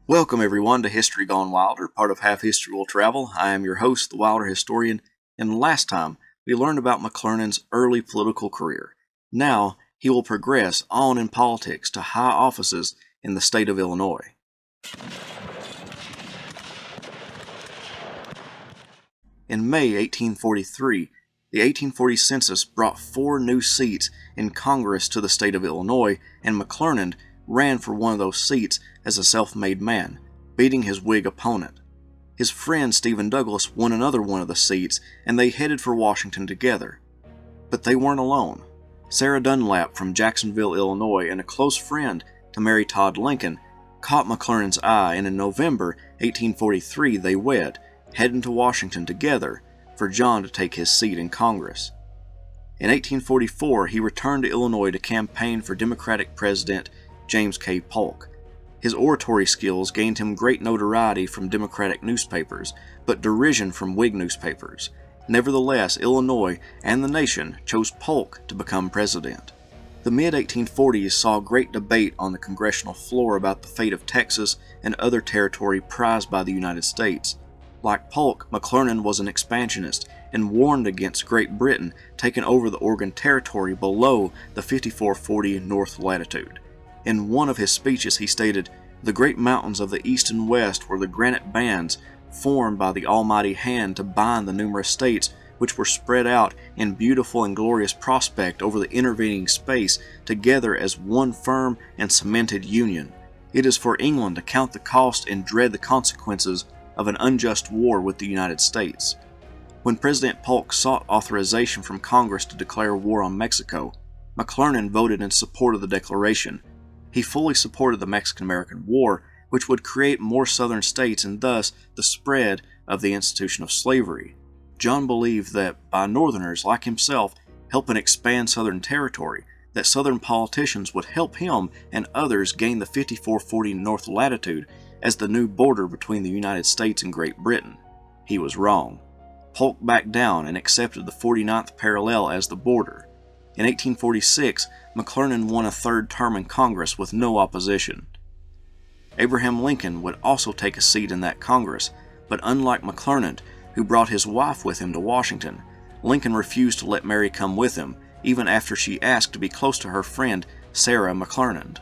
Welcome everyone to History Gone Wilder, part of Half History Will Travel. I am your host, the Wilder Historian, and last time we learned about McClernand's early political career. Now he will progress on in politics to high offices in the state of Illinois. In May 1843, the 1840 census brought 4 new seats in Congress to the state of Illinois, and McClernand ran for one of those seats as a self-made man, beating his Whig opponent. His friend Stephen Douglas won another one of the seats, and they headed for Washington together. But they weren't alone. Sarah Dunlap from Jacksonville, Illinois, and a close friend to Mary Todd Lincoln, caught McClernand's eye, and in November 1843 they wed, heading to Washington together for John to take his seat in Congress. In 1844, he returned to Illinois to campaign for Democratic President James K. Polk. His oratory skills gained him great notoriety from Democratic newspapers, but derision from Whig newspapers. Nevertheless, Illinois and the nation chose Polk to become president. The mid-1840s saw great debate on the congressional floor about the fate of Texas and other territory prized by the United States. Like Polk, McClernand was an expansionist and warned against Great Britain taking over the Oregon Territory below the 5440 north latitude. In one of his speeches he stated, "The great mountains of the east and west were the granite bands formed by the almighty hand to bind the numerous states which were spread out in beautiful and glorious prospect over the intervening space together as one firm and cemented union. It is for England to count the cost and dread the consequences of an unjust war with the United States." When President Polk sought authorization from Congress to declare war on Mexico, McClernand voted in support of the declaration. He fully supported the Mexican-American War, which would create more southern states and thus the spread of the institution of slavery. John believed that by Northerners like himself helping expand southern territory, that southern politicians would help him and others gain the 5440 north latitude as the new border between the United States and Great Britain. He was wrong. Polk backed down and accepted the 49th parallel as the border. In 1846, McClernand won a third term in Congress with no opposition. Abraham Lincoln would also take a seat in that Congress, but unlike McClernand, who brought his wife with him to Washington, Lincoln refused to let Mary come with him, even after she asked to be close to her friend Sarah McClernand.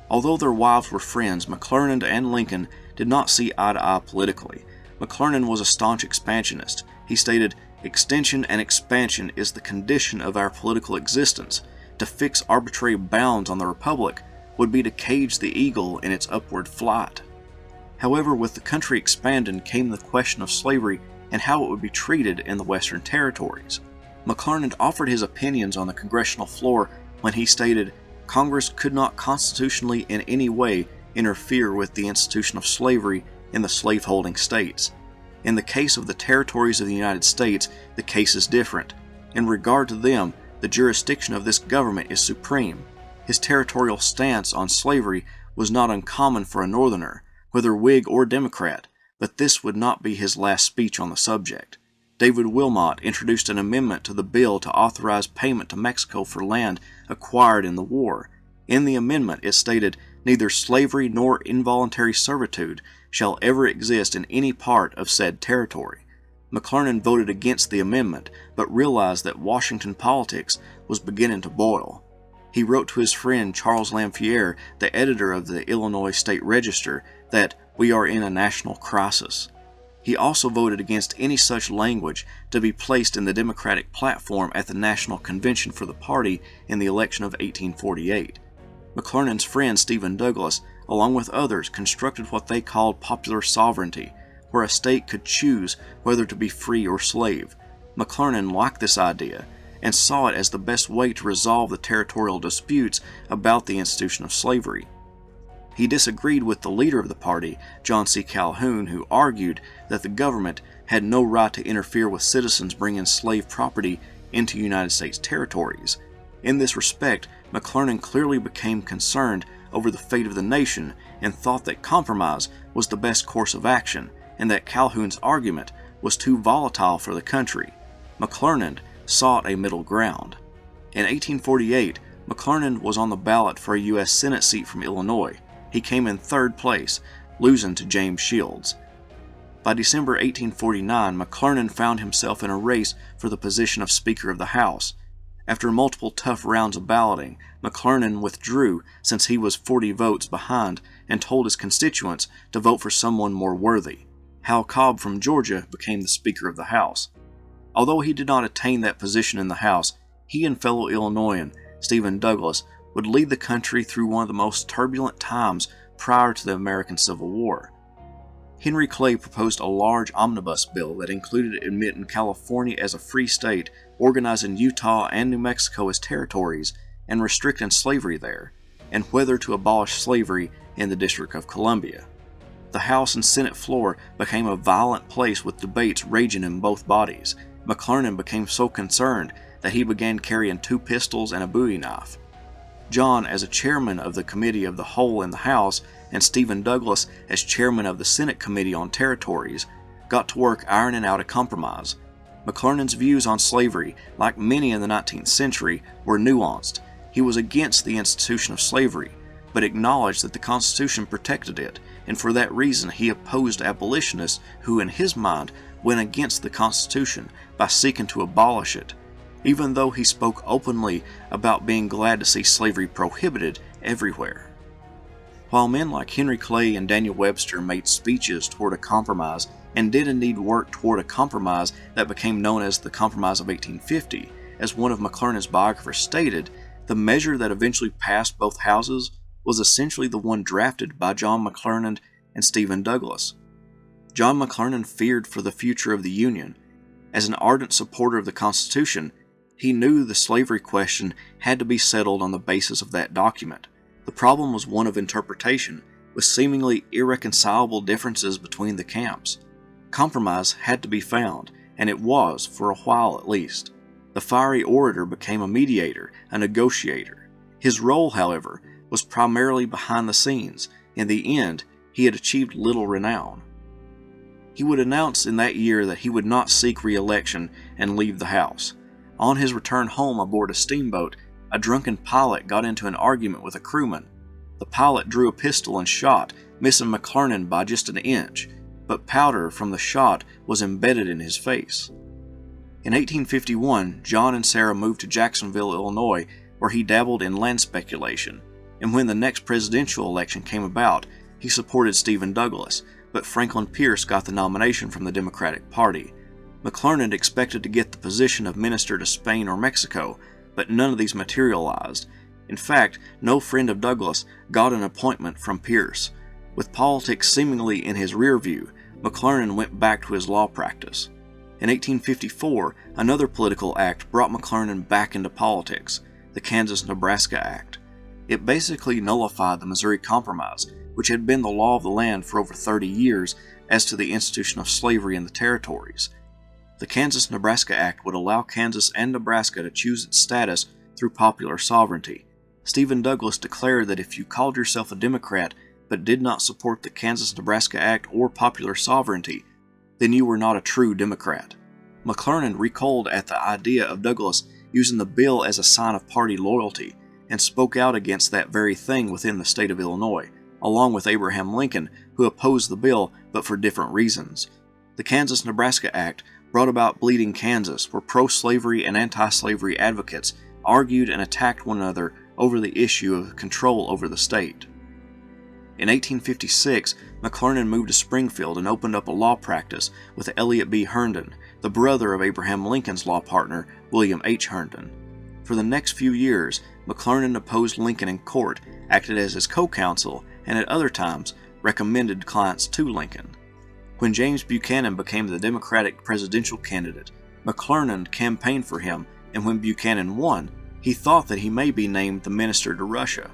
Although their wives were friends, McClernand and Lincoln did not see eye to eye politically. McClernand was a staunch expansionist. He stated, "Extension and expansion is the condition of our political existence. To fix arbitrary bounds on the republic would be to cage the eagle in its upward flight." However, with the country expanding came the question of slavery and how it would be treated in the western territories. McClernand offered his opinions on the congressional floor when he stated, "Congress could not constitutionally in any way interfere with the institution of slavery in the slaveholding states. In the case of the territories of the United States, the case is different. In regard to them, the jurisdiction of this government is supreme." His territorial stance on slavery was not uncommon for a Northerner, whether Whig or Democrat, but this would not be his last speech on the subject. David Wilmot introduced an amendment to the bill to authorize payment to Mexico for land acquired in the war. In the amendment it stated, "Neither slavery nor involuntary servitude shall ever exist in any part of said territory." McClernand voted against the amendment, but realized that Washington politics was beginning to boil. He wrote to his friend Charles Lamphere, the editor of the Illinois State Register, that "we are in a national crisis." He also voted against any such language to be placed in the Democratic platform at the National Convention for the party in the election of 1848. McClernand's friend Stephen Douglas, along with others, constructed what they called popular sovereignty, where a state could choose whether to be free or slave. McClernand liked this idea and saw it as the best way to resolve the territorial disputes about the institution of slavery. He disagreed with the leader of the party, John C. Calhoun, who argued that the government had no right to interfere with citizens bringing slave property into United States territories. In this respect, McClernand clearly became concerned over the fate of the nation and thought that compromise was the best course of action, and that Calhoun's argument was too volatile for the country. McClernand sought a middle ground. In 1848, McClernand was on the ballot for a U.S. Senate seat from Illinois. he came in third place, losing to James Shields. By December 1849, McClernand found himself in a race for the position of Speaker of the House. After multiple tough rounds of balloting, McClernand withdrew since he was 40 votes behind and told his constituents to vote for someone more worthy. Hal Cobb from Georgia became the Speaker of the House. Although he did not attain that position in the House, he and fellow Illinoisan Stephen Douglas would lead the country through one of the most turbulent times prior to the American Civil War. Henry Clay proposed a large omnibus bill that included admitting California as a free state, organizing Utah and New Mexico as territories, and restricting slavery there, and whether to abolish slavery in the District of Columbia. The House and Senate floor became a violent place with debates raging in both bodies. McClernand became so concerned that he began carrying 2 pistols and a Bowie knife. John, as a chairman of the Committee of the Whole in the House, and Stephen Douglas, as chairman of the Senate Committee on Territories, got to work ironing out a compromise. McClernand's views on slavery, like many in the 19th century, were nuanced. He was against the institution of slavery, but acknowledged that the Constitution protected it, and for that reason he opposed abolitionists who, in his mind, went against the Constitution by seeking to abolish it, even though he spoke openly about being glad to see slavery prohibited everywhere. While men like Henry Clay and Daniel Webster made speeches toward a compromise and did indeed work toward a compromise that became known as the Compromise of 1850, as one of McClernand's biographers stated, the measure that eventually passed both houses was essentially the one drafted by John McClernand and Stephen Douglas. John McClernand feared for the future of the Union. As an ardent supporter of the Constitution, he knew the slavery question had to be settled on the basis of that document. The problem was one of interpretation, with seemingly irreconcilable differences between the camps. Compromise had to be found, and it was, for a while at least. The fiery orator became a mediator, a negotiator. His role, however, was primarily behind the scenes. In the end, he had achieved little renown. He would announce in that year that he would not seek re-election and leave the House. On his return home aboard a steamboat, a drunken pilot got into an argument with a crewman. The pilot drew a pistol and shot, missing McClernand by just an inch, but powder from the shot was embedded in his face. In 1851, John and Sarah moved to Jacksonville, Illinois, where he dabbled in land speculation, and when the next presidential election came about, he supported Stephen Douglas, but Franklin Pierce got the nomination from the Democratic Party. McClernand expected to get the position of minister to Spain or Mexico, but none of these materialized. In fact, no friend of Douglas got an appointment from Pierce. With politics seemingly in his rear view, McClernand went back to his law practice. In 1854, another political act brought McClernand back into politics, the Kansas-Nebraska Act. It basically nullified the Missouri Compromise, which had been the law of the land for over 30 years as to the institution of slavery in the territories. The Kansas-Nebraska Act would allow Kansas and Nebraska to choose its status through popular sovereignty. Stephen Douglas declared that if you called yourself a Democrat but did not support the Kansas-Nebraska Act or popular sovereignty, then you were not a true Democrat. McClernand recoiled at the idea of Douglas using the bill as a sign of party loyalty and spoke out against that very thing within the state of Illinois, along with Abraham Lincoln, who opposed the bill but for different reasons. The Kansas-Nebraska Act brought about Bleeding Kansas, where pro-slavery and anti-slavery advocates argued and attacked one another over the issue of control over the state. In 1856, McClernand moved to Springfield and opened up a law practice with Elliott B. Herndon, the brother of Abraham Lincoln's law partner, William H. Herndon. For the next few years, McClernand opposed Lincoln in court, acted as his co-counsel, and at other times recommended clients to Lincoln. When James Buchanan became the Democratic presidential candidate, McClernand campaigned for him, and when Buchanan won, he thought that he may be named the minister to Russia.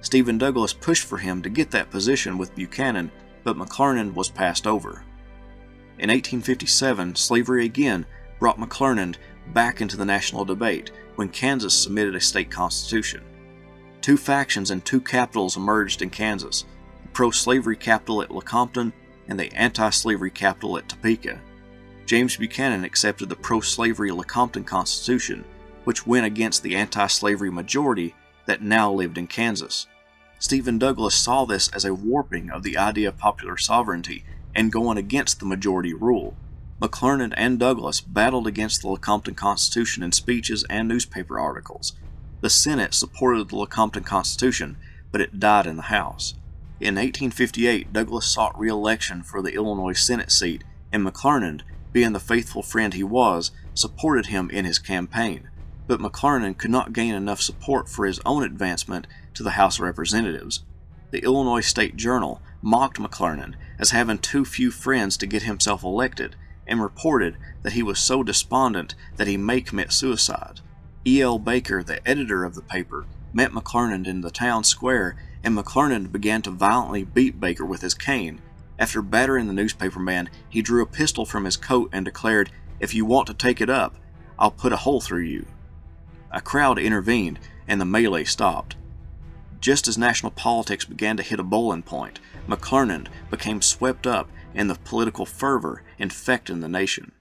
Stephen Douglas pushed for him to get that position with Buchanan, but McClernand was passed over. In 1857, slavery again brought McClernand back into the national debate when Kansas submitted a state constitution. Two factions and two capitals emerged in Kansas, the pro-slavery capital at Lecompton and the anti-slavery capital at Topeka. James Buchanan accepted the pro-slavery Lecompton Constitution, which went against the anti-slavery majority that now lived in Kansas. Stephen Douglas saw this as a warping of the idea of popular sovereignty and going against the majority rule. McClernand and Douglas battled against the Lecompton Constitution in speeches and newspaper articles. The Senate supported the Lecompton Constitution, but it died in the House. In 1858, Douglas sought re-election for the Illinois Senate seat, and McClernand, being the faithful friend he was, supported him in his campaign. But McClernand could not gain enough support for his own advancement to the House of Representatives. The Illinois State Journal mocked McClernand as having too few friends to get himself elected, and reported that he was so despondent that he may commit suicide. E.L. Baker, the editor of the paper, met McClernand in the town square, and McClernand began to violently beat Baker with his cane. After battering the newspaperman, he drew a pistol from his coat and declared, "If you want to take it up, I'll put a hole through you." A crowd intervened, and the melee stopped. Just as national politics began to hit a boiling point, McClernand became swept up in the political fervor infecting the nation.